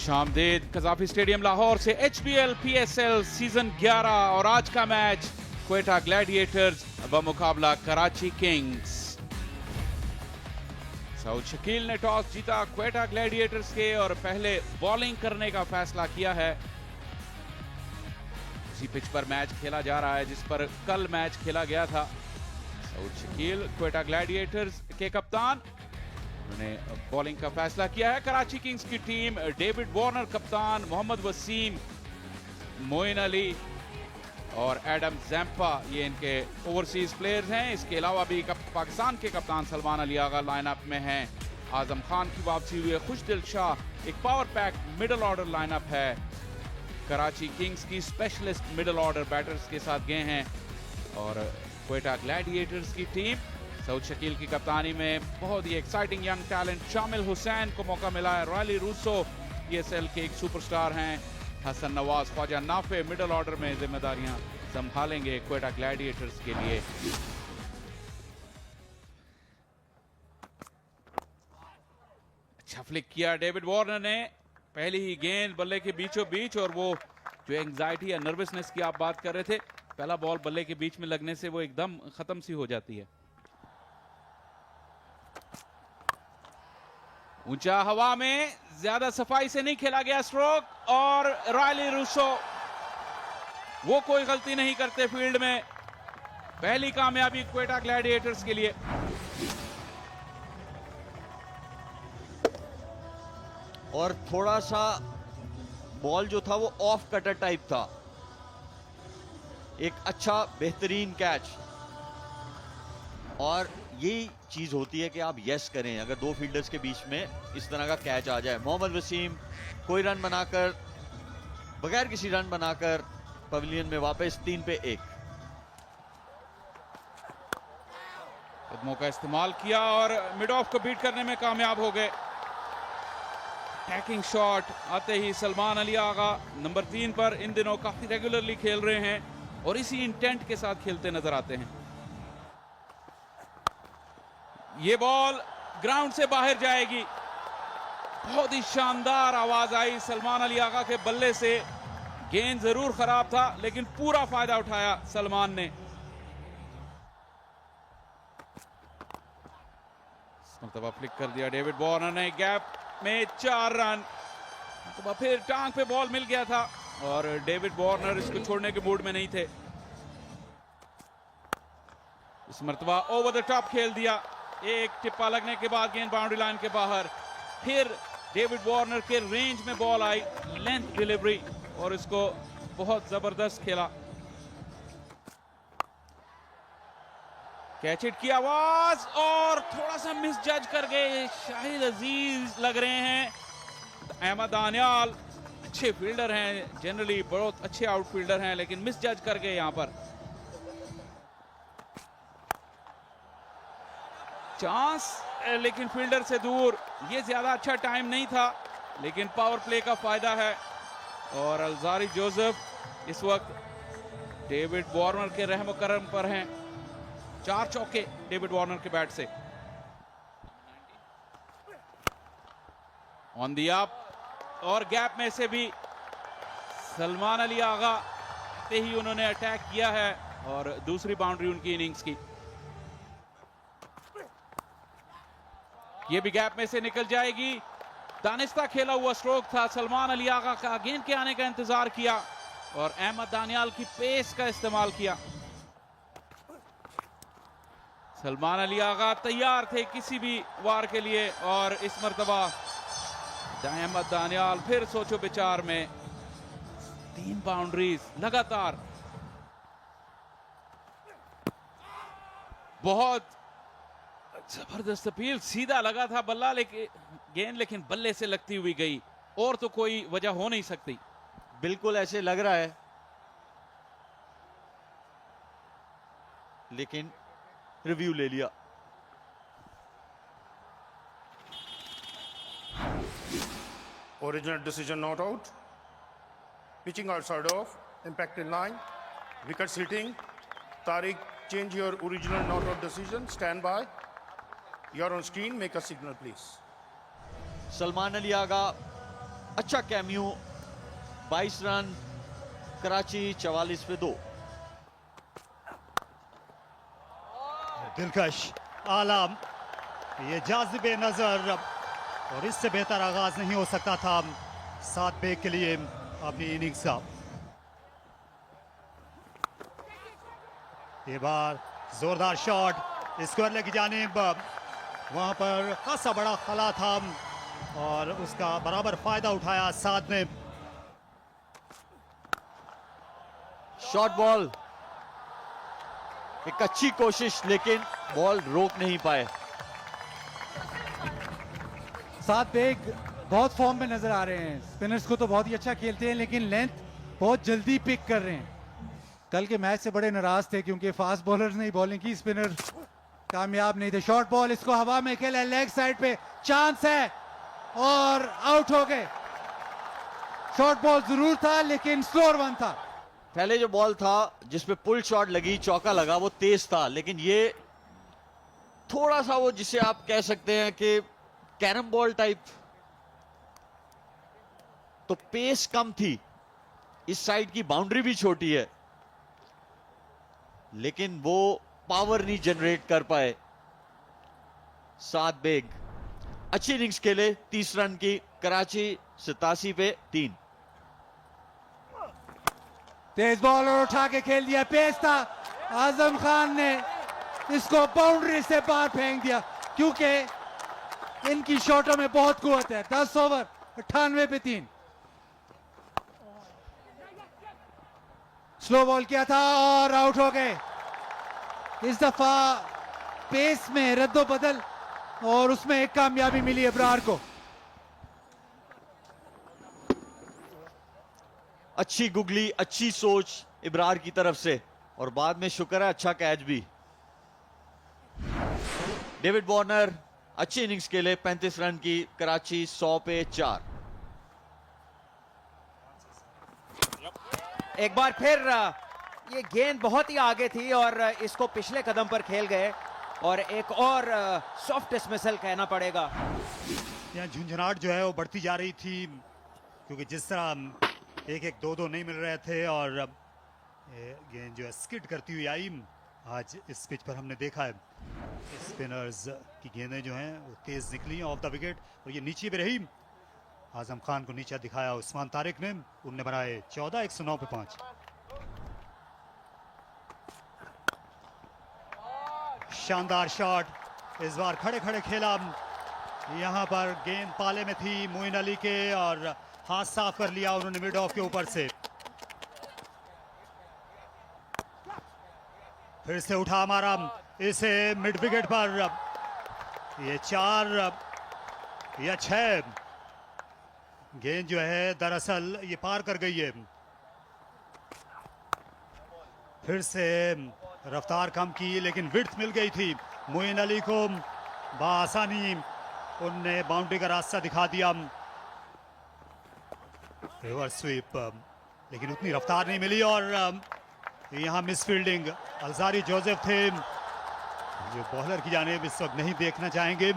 खुशामदीद Gaddafi stadium Lahore से HBL PSL season 11 और आज का मैच क्वेटा ग्लैडिएटर्स बमुकाबला कराची किंग्स। सऊद शकील ने टॉस जीता क्वेटा ग्लैडिएटर्स के और पहले बॉलिंग करने का फैसला किया है। इसी पिच पर मैच खेला जा रहा है जिस पर कल मैच खेला गया था। सऊद शकील क्वेटा ग्लैडिएटर्स के कप्तान, उन्होंने बॉलिंग का फैसला किया है। कराची किंग्स की टीम डेविड वार्नर कप्तान, मोहम्मद वसीम, मोइन अली और एडम जैम्पा ये इनके ओवरसीज प्लेयर्स हैं। इसके अलावा भी पाकिस्तान के कप्तान सलमान अली आगा लाइनअप में हैं। आजम खान की वापसी हुई है। खुशदिल शाह एक power pack middle order lineup है। कराची किंग्स की स्पेशलिस्ट मिडल ऑर्डर बैटर्स के साथ गए हैं और क्वेटा ग्लैडिएटर्स की टीम सऊद शकील की कप्तानी में बहुत ही एक्साइटिंग यंग टैलेंट शामिल हुसैन को मौका मिला है। रॉयली रूसो PSL के एक सुपरस्टार हैं। हसन नवाज, ख्वाजा नाफे मिडल ऑर्डर में जिम्मेदारियां संभालेंगे क्वेटा ग्लैडिएटर्स के लिए। अच्छा फ्लिक किया डेविड वार्नर ने, पहली ही गेंद बल्ले के बीचों बीच, और वो जो एंजाइटी या नर्वसनेस की आप बात कर रहे थे, पहला बॉल बल्ले के बीच में लगने से वो एकदम खत्म सी हो जाती है। ऊंचा हवा में ज्यादा सफाई से नहीं खेला गया स्ट्रोक, और रॉयली रूसो वो कोई गलती नहीं करते फील्ड में। पहली कामयाबी क्वेटा ग्लैडिएटर्स के लिए। और थोड़ा सा बॉल जो था वो ऑफ कटर टाइप था। एक अच्छा बेहतरीन कैच, और यही चीज होती है कि आप यस करें अगर दो फील्डर्स के बीच में इस तरह का कैच आ जाए। मोहम्मद वसीम कोई रन बनाकर, बगैर किसी रन बनाकर पवेलियन में वापस 3 पे 1। कदमों का इस्तेमाल किया और मिड ऑफ को बीट करने में कामयाब हो गए। टैकिंग शॉट आते ही सलमान अली आगा नंबर 3 पर इन दिनों काफी रेगुलरली खेल रहे हैं और इसी इंटेंट के साथ खेलते नजर आते हैं। ये बॉल ग्राउंड से बाहर जाएगी। बहुत ही शानदार आवाज आई सलमान अली आगा के बल्ले से। गेंद जरूर खराब था लेकिन पूरा फायदा उठाया सलमान ने। इस मरतबा फ्लिक कर दिया डेविड वार्नर ने, गैप में 4 रन। तो फिर टांग पे बॉल मिल गया था और डेविड वार्नर इसको छोड़ने के मूड में नहीं थे। इस मरतबा ओवर द टॉप खेल दिया। एक टिप्पा लगने के बाद गेंद बाउंड्री लाइन के बाहर। फिर डेविड वार्नर के रेंज में बॉल आई, लेंथ डिलीवरी, और इसको बहुत जबरदस्त खेला। कैच हिट की आवाज और थोड़ा सा मिस जज कर गए। शाहिद अजीज लग रहे हैं। अहमद दानियाल अच्छे फील्डर हैं, जनरली बहुत अच्छे आउटफील्डर हैं, लेकिन मिस जज कर गए यहां पर। चांस लेकिन फील्डर से दूर। ये ज्यादा अच्छा टाइम नहीं था लेकिन पावर प्ले का फायदा है। और अलजारी जोसेफ इस वक्त डेविड वार्नर के रहम करम पर हैं। 4 चौके डेविड वार्नर के बैट से। ऑन दी अप, और गैप में से भी सलमान अली आगा आते ही उन्होंने अटैक किया है और दूसरी बाउंड्री उनकी इनिंग्स की। ये भी गैप में से निकल जाएगी। दानिस्ता खेला हुआ स्ट्रोक था सलमान अली आगा का। गेंद के आने का इंतजार किया और अहमद दानियाल की पेस का इस्तेमाल किया। सलमान अली आगा तैयार थे किसी भी वार के लिए, और इस मर्तबा अहमद दानियाल फिर सोचो विचार में। 3 बाउंड्रीज लगातार। बहुत जबरदस्त अपील। सीधा लगा था बल्ला गेंद, लेकिन बल्ले से लगती हुई गई, और तो कोई वजह हो नहीं सकती। बिल्कुल ऐसे लग रहा है, लेकिन रिव्यू ले लिया। Original decision not out. Pitching outside off, impact in line, wickets hitting. Tariq, change your original not out decision. Stand by. You're on screen. Make a signal, please. Salman Ali Agha अच्छा कैम्यू, 22 रन, कराची 44 पे 2। दिलकश आलम, ये जाज़िबे नजर और इससे बेहतर आगाज नहीं हो सकता था सात बेग के लिए अपनी इनिंग्स का। ये बार जोरदार शॉट स्क्वायर लेग की जानिब, वहां पर खासा बड़ा खला था और उसका बराबर फायदा उठाया साद ने। शॉर्ट बॉल, एक अच्छी कोशिश लेकिन बॉल रोक नहीं पाए। सात बेग बहुत फॉर्म में नजर आ रहे हैं। स्पिनर्स को तो बहुत ही अच्छा खेलते हैं लेकिन लेंथ बहुत जल्दी पिक कर रहे हैं। कल के मैच से बड़े नाराज थे क्योंकि फास्ट बॉलर्स ने बॉलिंग की, स्पिनर कामयाब नहीं थे। शॉर्ट बॉल, इसको हवा में खेला, लेग साइड पे चांस है और आउट हो गए। शॉर्ट बॉल जरूर था लेकिन स्लोअर वन था। पहले जो बॉल था जिसपे पुल शॉट लगी, चौका लगा, वो तेज था, लेकिन ये थोड़ा सा वो जिसे आप कह सकते हैं कि कैरम बॉल टाइप, तो पेस कम थी। इस साइड की बाउंड्री भी छोटी है लेकिन वो पावर नहीं जनरेट कर पाए। सात बेग अच्छी इनिंग्स खेले, 30 रन की, कराची 87 पे 3। तेज बॉल और उठा के खेल दिया, पेस था। आजम खान ने इसको बाउंड्री से बाहर फेंक दिया क्योंकि इनकी शॉटों में बहुत कुवत है। 10 ओवर 98 पे 3। स्लो बॉल किया था और आउट हो गए। इस दफा पेस में रद्दो बदल और उसमें एक कामयाबी मिली इब्रार को। अच्छी गुगली, अच्छी सोच इब्रार की तरफ से और बाद में शुक्र है अच्छा कैच भी। डेविड वार्नर अच्छी इनिंग्स के लिए 35 रन की, कराची 100 पे 4। एक बार फिर ये गेंद बहुत ही आगे थी और इसको पिछले कदम पर खेल गए और एक और सॉफ्ट डिसमिसल कहना पड़ेगा। यहाँ झुंझुनाहट जो है वो बढ़ती जा रही थी क्योंकि जिस तरह 1-1, 2-2 नहीं मिल रहे थे और गेंद जो है स्किड करती हुई आई। आज इस पिच पर हमने देखा है स्पिनर्स की गेंदें जो हैं वो तेज निकली ऑफ द विकेट और ये नीचे भी रही। आजम खान को नीचा दिखाया उस्मान तारिक ने, उनने बनाए 14, 109 पे 5। शानदार शॉट, इस बार खड़े खड़े खेला। यहां पर गेंद पाले में थी मोइन अली के और हाथ साफ कर लिया उन्होंने मिड ऑफ के ऊपर से। फिर से उठा हमारा इसे मिड विकेट पर। ये 4 या 6 गेंद जो है दरअसल ये पार कर गई है। फिर से रफ्तार कम की लेकिन विड्थ मिल गई थी मोइन अली को। बआसानी उनने बाउंड्री का रास्ता दिखा दिया। रिवर्स स्वीप लेकिन उतनी रफ्तार नहीं मिली और यहाँ मिस फील्डिंग अलजारी जोसेफ थे जो बॉलर की जानिब इस वक्त नहीं देखना चाहेंगे।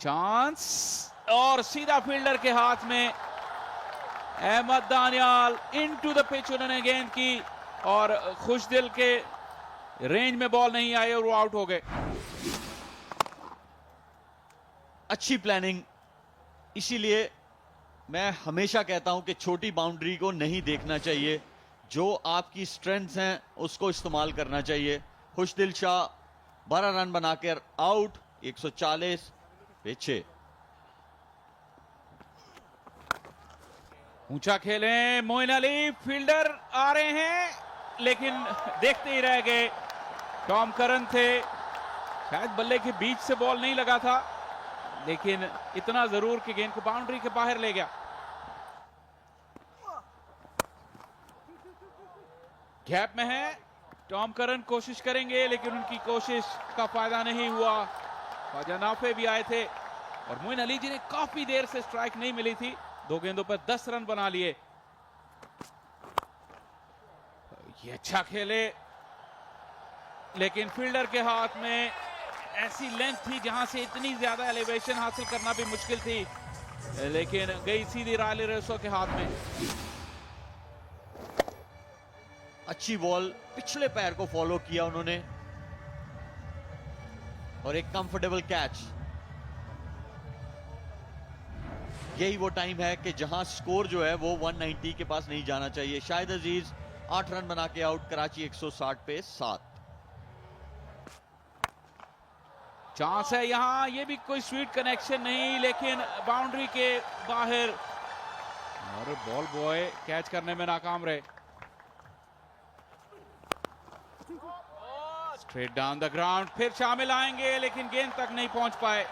चांस और सीधा फील्डर के हाथ में। Ahmed Daniyal into the pitch उन्होंने गेंद की और खुशदिल के रेंज में बॉल नहीं आई और वो आउट हो गए। अच्छी प्लानिंग, इसीलिए मैं हमेशा कहता हूं कि छोटी बाउंड्री को नहीं देखना चाहिए, जो आपकी स्ट्रेंथ्स हैं उसको इस्तेमाल करना चाहिए। खुशदिल शाह 12 रन बनाकर आउट, 140 पे 6। ऊंचा खेलें मोइन अली, फील्डर आ रहे हैं लेकिन देखते ही रह गए। टॉम करन थे, शायद बल्ले के बीच से बॉल नहीं लगा था लेकिन इतना जरूर कि गेंद को बाउंड्री के बाहर ले गया। गैप में है, टॉम करन कोशिश करेंगे लेकिन उनकी कोशिश का फायदा नहीं हुआ। ख्वाजा नाफे भी आए थे और मोइन अली जी ने काफी देर से स्ट्राइक नहीं मिली थी, 2 गेंदों पर 10 रन बना लिए। ये अच्छा खेले लेकिन फील्डर के हाथ में ऐसी लेंथ थी जहां से इतनी ज्यादा एलिवेशन हासिल करना भी मुश्किल थी, लेकिन गई सीधी रायली रेसो के हाथ में। अच्छी बॉल, पिछले पैर को फॉलो किया उन्होंने और एक कंफर्टेबल कैच। यही वो टाइम है कि जहां स्कोर जो है वो 190 के पास नहीं जाना चाहिए। शाहिद अजीज 8 रन बना के आउट, कराची 160 पे 7। चांस है यहां, ये भी कोई स्वीट कनेक्शन नहीं, लेकिन बाउंड्री के बाहर और बॉल बॉय कैच करने में नाकाम रहे। स्ट्रेट डाउन द ग्राउंड, फिर शामिल आएंगे लेकिन गेंद तक नहीं पहुंच पाए।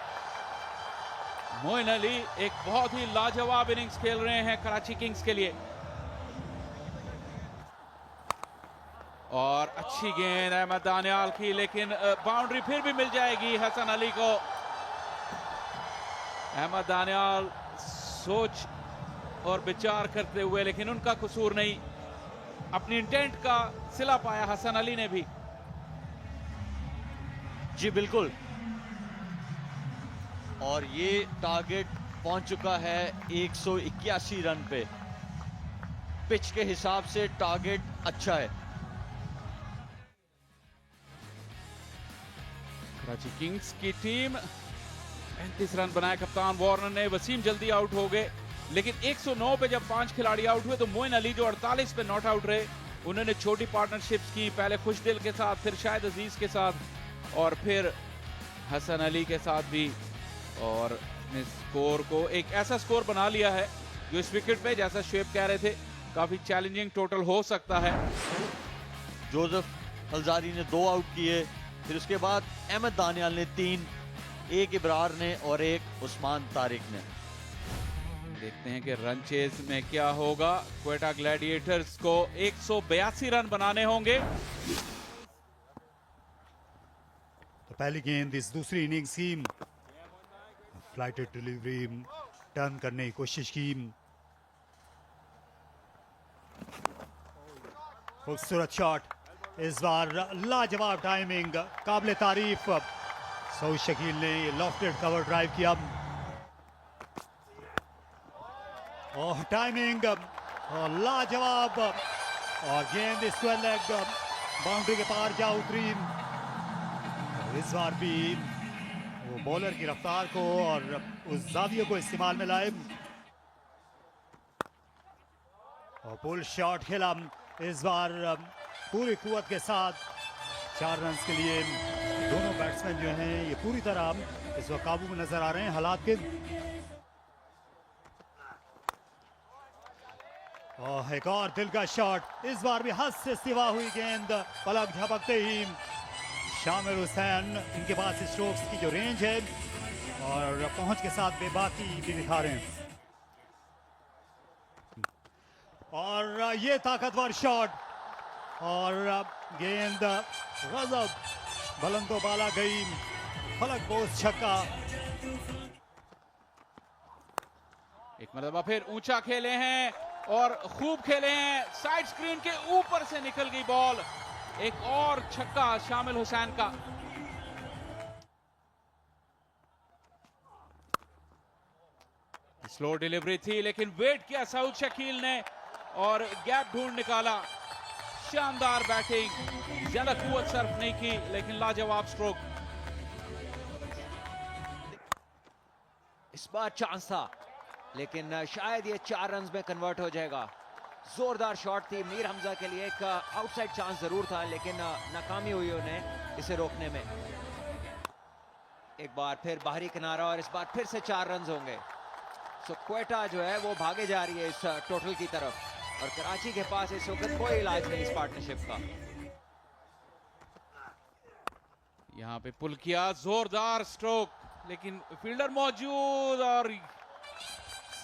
मोइन अली एक बहुत ही लाजवाब इनिंग्स खेल रहे हैं कराची किंग्स के लिए। और अच्छी गेंद अहमद दानियाल की, लेकिन बाउंड्री फिर भी मिल जाएगी हसन अली को। अहमद दानियाल सोच और विचार करते हुए, लेकिन उनका कसूर नहीं, अपनी इंटेंट का सिला पाया हसन अली ने भी। जी बिल्कुल, और ये टारगेट पहुंच चुका है 181 रन पे। पिच के हिसाब से टारगेट अच्छा है। कराची किंग्स की टीम 35 रन बनाए कप्तान वार्नर ने। वसीम जल्दी आउट हो गए, लेकिन 109 पे जब 5 खिलाड़ी आउट हुए तो मोइन अली जो 48 पे नॉट आउट रहे, उन्होंने छोटी पार्टनरशिप्स की, पहले खुशदिल के साथ, फिर शाहिद अजीज के साथ और फिर हसन अली के साथ भी, और अपने स्कोर को एक ऐसा स्कोर बना लिया है जो इस विकेट पे, जैसा शेब कह रहे थे, काफी चैलेंजिंग टोटल हो सकता है। जोसेफ हल्जारी ने 2 आउट किए, फिर उसके बाद अहमद दानियाल ने 3, एक इब्रार ने और एक उस्मान तारिक ने। देखते हैं कि रन चेज में क्या होगा। क्वेटा ग्लैडिएटर्स को 182 रन बनाने होंगे। तो पहली गेंद इस दूसरी इनिंग्स की, फ्लाइटेड डिलीवरी टर्न करने की कोशिश की। खूबसूरत शॉट, इस बार लाजवाब टाइमिंग, काबिल तारीफ। सऊद शकील ने लॉफ्टेड कवर ड्राइव किया और टाइमिंग और लाजवाब, और गेंद स्क्वायर लेग बाउंड्री के पार जा उतरी। इस बार भी वो बॉलर की रफ्तार को और उस जाविये को इस्तेमाल में लाए और पुल शॉट खेला। इस बार पूरी कुव्वत के साथ 4 रन के लिए दोनों बैट्समैन जो हैं ये पूरी तरह इस वक्त काबू में नजर आ रहे हैं हालात के। और एक और दिल का शॉट, इस बार भी हद से सिवा हुई गेंद, पलक झपकते ही शामिर हुसैन, इनके पास स्ट्रोक्स की जो रेंज है और पहुंच के साथ बेबाकी भी दिखा रहे हैं। और ये ताकतवर शॉट और गेंद गजब बुलंदो बाला गई, फलक बोस छक्का। एक मरतबा फिर ऊंचा खेले हैं और खूब खेले हैं, साइड स्क्रीन के ऊपर से निकल गई बॉल। एक और छक्का शामिल हुसैन का। स्लो डिलीवरी थी, लेकिन वेट किया सऊद शकील ने और गैप ढूंढ निकाला। शानदार बैटिंग, ज्यादा कुव्वत सर्फ नहीं की, लेकिन लाजवाब स्ट्रोक। इस बार चांस था, लेकिन शायद ये 4 रन में कन्वर्ट हो जाएगा। जोरदार शॉट थी मीर हमजा के लिए, एक आउटसाइड चांस जरूर था, लेकिन नाकामी हुई उन्हें इसे रोकने में। एक बार फिर बाहरी किनारा और इस बार फिर से 4 रन होंगे। सो क्वेटा जो है वो भागे जा रही है इस टोटल की तरफ, और कराची के पास इस वक्त कोई इलाज नहीं इस पार्टनरशिप का। यहां पे पुल किया, जोरदार स्ट्रोक, लेकिन फील्डर मौजूद और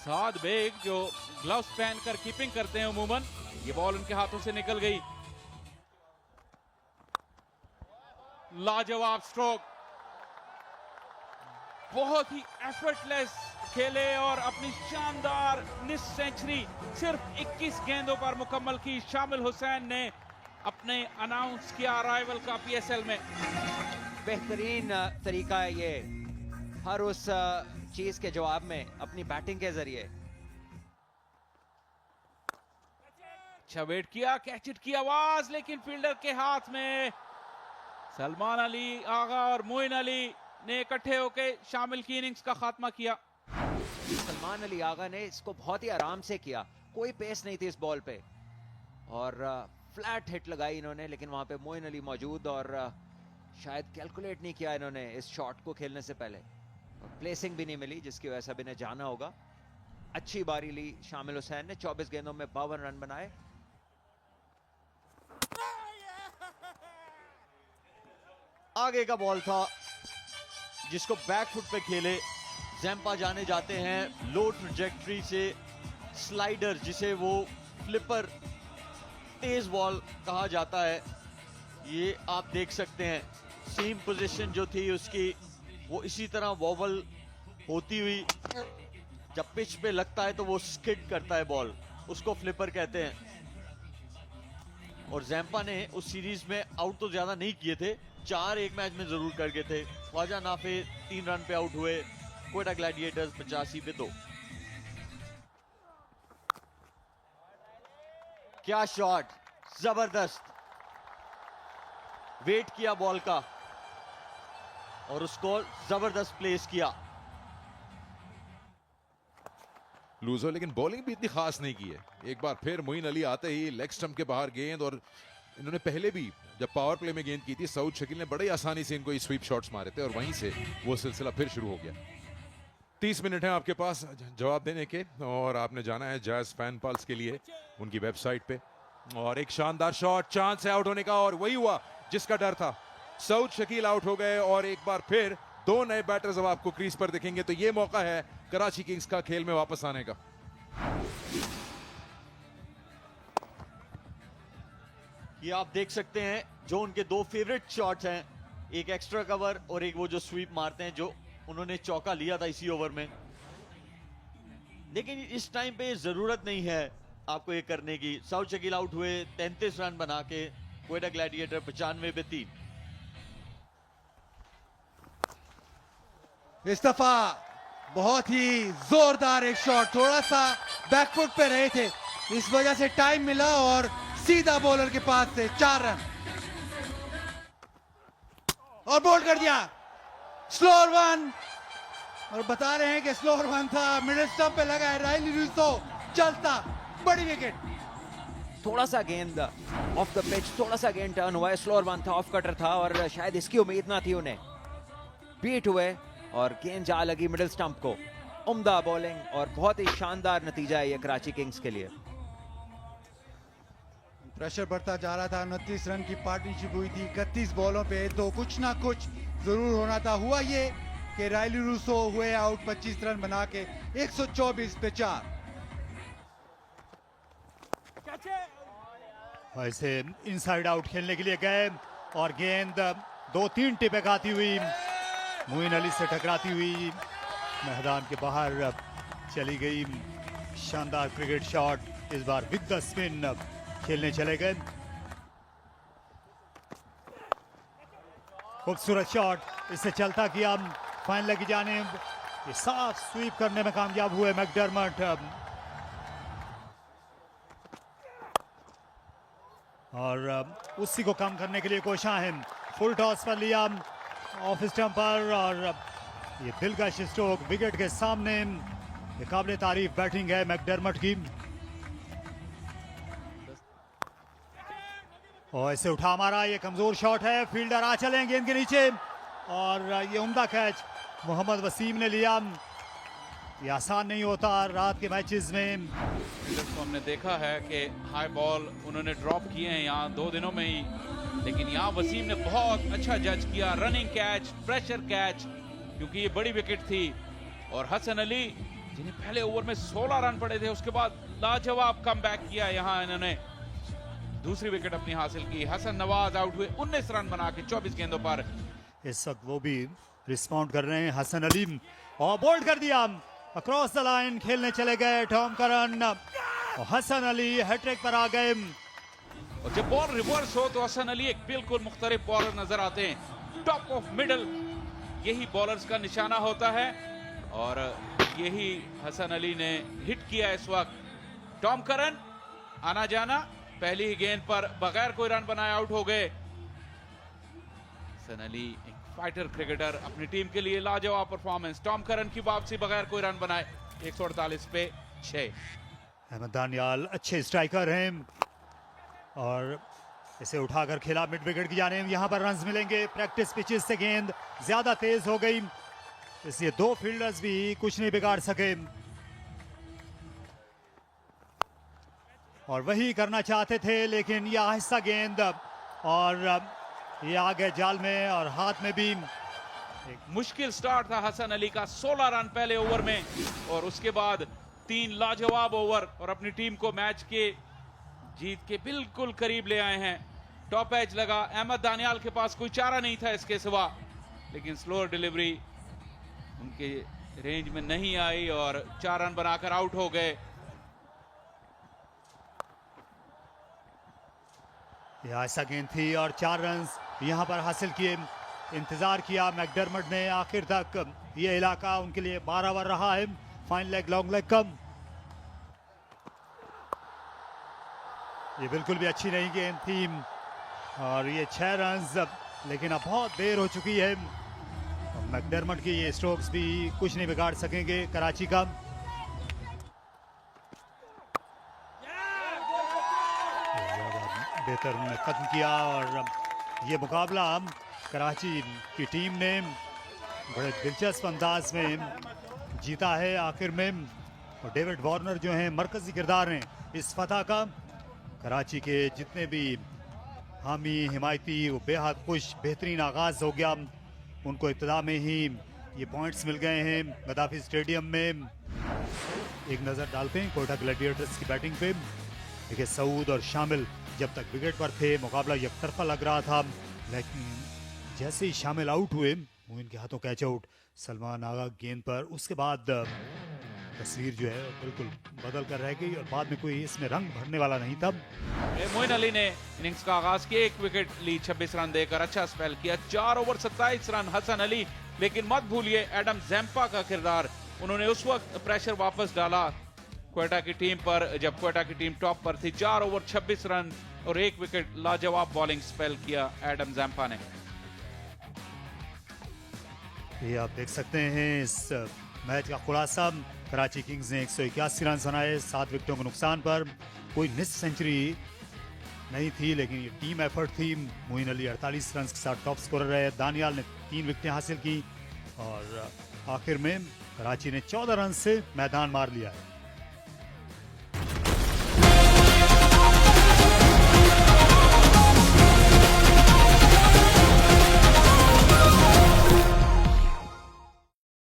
साद बेग जो ग्लव्स पहनकर कीपिंग करते हैं उमूमन, ये बॉल उनके हाथों से निकल गई। लाजवाब स्ट्रोक, बहुत ही एफर्टलेस खेले और अपनी शानदार निस्फ सेंचुरी सिर्फ 21 गेंदों पर मुकम्मल की शामिल हुसैन ने। अपने अनाउंस किया अराइवल का पीएसएल में। बेहतरीन तरीका है ये, हर उस चीज के जवाब में अपनी बैटिंग के जरिए। अच्छा वेट किया, कैच इट की आवाज, लेकिन फील्डर के हाथ में। सलमान अली आगा और मोइन अली ने इकट्ठे होकर शामिल की इनिंग्स का खात्मा किया। सलमान अली आगा ने इसको बहुत ही आराम से किया, कोई पेस नहीं थी इस बॉल पे और फ्लैट हिट लगाई इन्होंने, लेकिन वहां पे मोइन अली मौजूद और शायद कैलकुलेट नहीं किया इन्होंने इस शॉट को खेलने से पहले, और प्लेसिंग भी नहीं मिली जिसकी वजह से अब इन्हें जाना होगा। अच्छी बारी ली शामिल हुसैन ने, 24 गेंदों में 52 रन बनाए। आगे का बॉल था जिसको बैक फुट पे खेले। जैम्पा जाने जाते हैं लो ट्रजेक्टरी से स्लाइडर, जिसे वो फ्लिपर तेज बॉल कहा जाता है। ये आप देख सकते हैं सीम पोजीशन जो थी उसकी, वो इसी तरह वॉबल होती हुई जब पिच पे लगता है तो वो स्किड करता है बॉल, उसको फ्लिपर कहते हैं। और जैम्पा ने उस सीरीज में आउट तो ज्यादा नहीं किए थे, 4 एक मैच में जरूर कर गए थे। ख्वाजा नाफे 3 रन पे आउट हुए, क्वेटा ग्लैडिएटर्स 85 पे 2। क्या शॉट, जबरदस्त। वेट किया बॉल का और उसको जबरदस्त प्लेस किया। लूजो, लेकिन बॉलिंग भी इतनी खास नहीं की है। एक बार फिर मोइन अली आते ही लेग स्टंप के बाहर गेंद, और इन्होंने पहले भी जब पावर प्ले में गेंद की थी सऊद शकील ने बड़े आसानी से इनको स्वीप शॉट्स मारे थे, और वहीं से वो सिलसिला फिर शुरू हो गया। 30 मिनट हैं आपके पास जवाब देने के, और आपने जाना है जैज फैन पल्स के लिए उनकी वेबसाइट पे। और एक शानदार शॉट, चांस है आउट होने का, और वही हुआ जिसका डर था। सऊद शकील आउट हो गए, और एक बार फिर 2 नए बैटर्स अब आपको क्रीज पर दिखेंगे। तो ये मौका है कराची किंग्स का खेल में वापस आने का। ये आप देख सकते हैं जो उनके 2 फेवरेट शॉट्स हैं, एक एक्स्ट्रा कवर और एक वो जो स्वीप मारते हैं, जो उन्होंने चौका लिया था इसी ओवर में। लेकिन इस टाइम पे जरूरत नहीं है आपको ये करने की। सऊद शकील आउट हुए 33 रन बना के, क्वेटा ग्लैडिएटर 95 पे 3। इस दफा बहुत ही जोरदार एक शॉट, थोड़ा सा बैकफुट पे रहे थे, इस वजह से टाइम मिला और सीधा बॉलर के पास से 4 रन और बोल्ड कर दिया। स्लोअर वन, और बता रहे हैं कि स्लोअर वन था, मिडिल स्टंप पे लगा है राइली रूसो, चलता, बड़ी विकेट। थोड़ा सा गेंद ऑफ द पिच, थोड़ा सा गेंद टर्न हुआ है, स्लोअर वन था, ऑफ कटर था और शायद इसकी उम्मीद ना थी उन्हें। बीट हुए और गेंद जा लगी मिडिल स्टंप को। उम्दा बॉलिंग और बहुत ही शानदार नतीजा है ये कराची किंग्स के लिए। प्रेशर बढ़ता जा रहा था, 29 रन की पार्टनरशिप हुई थी 31 बॉलों पे, तो कुछ ना कुछ जरूर होना था। हुआ ये कि राइली रूसो हुए आउट 25 रन बना के 124 पे 4। वैसे इनसाइड आउट खेलने के लिए गए और गेंद 2-3 टिपे खाती हुई मोइन अली से टकराती हुई मैदान के बाहर चली गई। शानदार क्रिकेट शॉट, इस बार विद द स्पिन खेलने चले गए। खूबसूरत शॉट, इससे चलता किया फाइनल की जानिब, ये साफ स्वीप करने में कामयाब हुए मैकडरमट। और उसी को कम करने के लिए कोशिश है, फुल टॉस पर लिया ऑफ स्टंप पर, और ये दिलकश स्ट्रोक विकेट के सामने। ये काबिल तारीफ बैटिंग है मैकडरमट की। और ऐसे उठा मारा, ये कमजोर शॉट है, फील्डर आ चले गेंद के नीचे, और ये उम्दा कैच मोहम्मद वसीम ने लिया। ये आसान नहीं होता रात के मैचेस में। फील्डर्स को हमने देखा है कि हाई बॉल उन्होंने ड्रॉप किए हैं यहाँ 2 दिनों में ही, लेकिन यहाँ वसीम ने बहुत अच्छा जज किया। रनिंग कैच, प्रेशर कैच, क्योंकि ये बड़ी विकेट थी। और हसन अली जिन्हें पहले ओवर में 16 रन पड़े थे, उसके बाद लाजवाब कमबैक किया, यहाँ इन्होंने दूसरी विकेट अपनी हासिल की। हसन नवाज आउट हुए 19 रन बना के 24 गेंदों पर। इस वक्त वो भी रिस्पॉन्ड कर रहे हैं, हसन अली, और बोल्ड कर दिया अक्रॉस द लाइन। खेलने चले गए टॉम करन, और हसन अली हैट्रिक पर आ गए। और जब बॉल रिवर्स हो तो हसन अली एक बिल्कुल मुख्तलिफ बॉलर नजर आते हैं। टॉप ऑफ मिडल, यही बॉलर्स का निशाना होता है और यही हसन अली ने हिट किया इस वक्त। टॉम करन आना जाना, पहली ही गेंद पर बगैर कोई रन बनाए आउट हो गए। हसन अली एक फाइटर क्रिकेटर, अपनी टीम के लिए लाजवाब परफॉर्मेंस। टॉम करन की वापसी बगैर कोई रन बनाए, 148 पे 6। अहमद दानियाल अच्छे स्ट्राइकर हैं और इसे उठाकर खेला मिड विकेट की जाने। यहाँ पर रन्स मिलेंगे। प्रैक्टिस पिचेस से गेंद ज्यादा तेज हो गई, इसलिए 2 फील्डर्स भी कुछ नहीं बिगाड़ सके और वही करना चाहते थे, लेकिन यह आहिस्ता गेंद और ये आ गए जाल में और हाथ में भी। मुश्किल स्टार्ट था हसन अली का, 16 रन पहले ओवर में और उसके बाद 3 लाजवाब ओवर और अपनी टीम को मैच के जीत के बिल्कुल करीब ले आए हैं। टॉप एज लगा, अहमद दानियाल के पास कोई चारा नहीं था इसके सिवा, लेकिन स्लोअर डिलीवरी उनके रेंज में नहीं आई और 4 रन बनाकर आउट हो गए। यह ऐसा गेंद थी और 4 रन यहां पर हासिल किए। इंतजार किया मैकडरमट ने, आखिर तक ये इलाका उनके लिए 12 ओवर रहा है। फाइन लेग, लॉन्ग लेग कम। ये बिल्कुल भी अच्छी नहीं गेंद थी और ये 6 रन, लेकिन अब बहुत देर हो चुकी है। मैकडरमट की ये स्ट्रोक्स भी कुछ नहीं बिगाड़ सकेंगे कराची का। बेहतर उन्होंने खत्म किया और ये मुकाबला कराची की टीम ने बड़े दिलचस्प अंदाज में जीता है आखिर में। और डेविड वार्नर जो हैं मरकजी किरदार हैं इस फतह का। कराची के जितने भी हामी हिमायती वो बेहद खुश, बेहतरीन आगाज हो गया। उनको इब्तिदा में ही ये पॉइंट्स मिल गए हैं गद्दाफी स्टेडियम में। एक नज़र डालते हैं कोयटा ग्लैडिएटर्स की बैटिंग पे। देखिए सऊद और शामिल जब तक विकेट पर थे मुकाबला एकतरफा लग रहा था, लेकिन जैसे ही शामिल आउट हुए मोइन के हाथों कैच आउट। सलमान आगा गेंद पर, उसके बाद तस्वीर जो है बिल्कुल बदल कर रह गई और बाद में कोई इसमें रंग भरने वाला नहीं था। मोइन अली ने इनिंग्स का आगाज किया, 1 विकेट ली, 26 रन देकर अच्छा स्पेल किया। 4 ओवर 27 रन हसन अली, लेकिन मत भूलिए एडम ज़ैम्पा का किरदार। उन्होंने उस वक्त प्रेशर वापस डाला क्वेटा की टीम पर जब क्वेटा की टीम टॉप पर थी। 4 ओवर 26 रन और 1 विकेट, लाजवाब बॉलिंग स्पेल किया एडम ज़ैम्पा ने। ये आप देख सकते हैं इस मैच का खुलासा। कराची किंग्स ने 181 रन बनाए 7 विकेटों के नुकसान पर। कोई निस्फ सेंचुरी नहीं थी, लेकिन ये टीम एफर्ट थी। मोइन अली 48 रन के साथ टॉप स्कोरर रहे। दानियाल ने 3 विकेटें हासिल की और आखिर में कराची ने 14 रन से मैदान मार लिया है।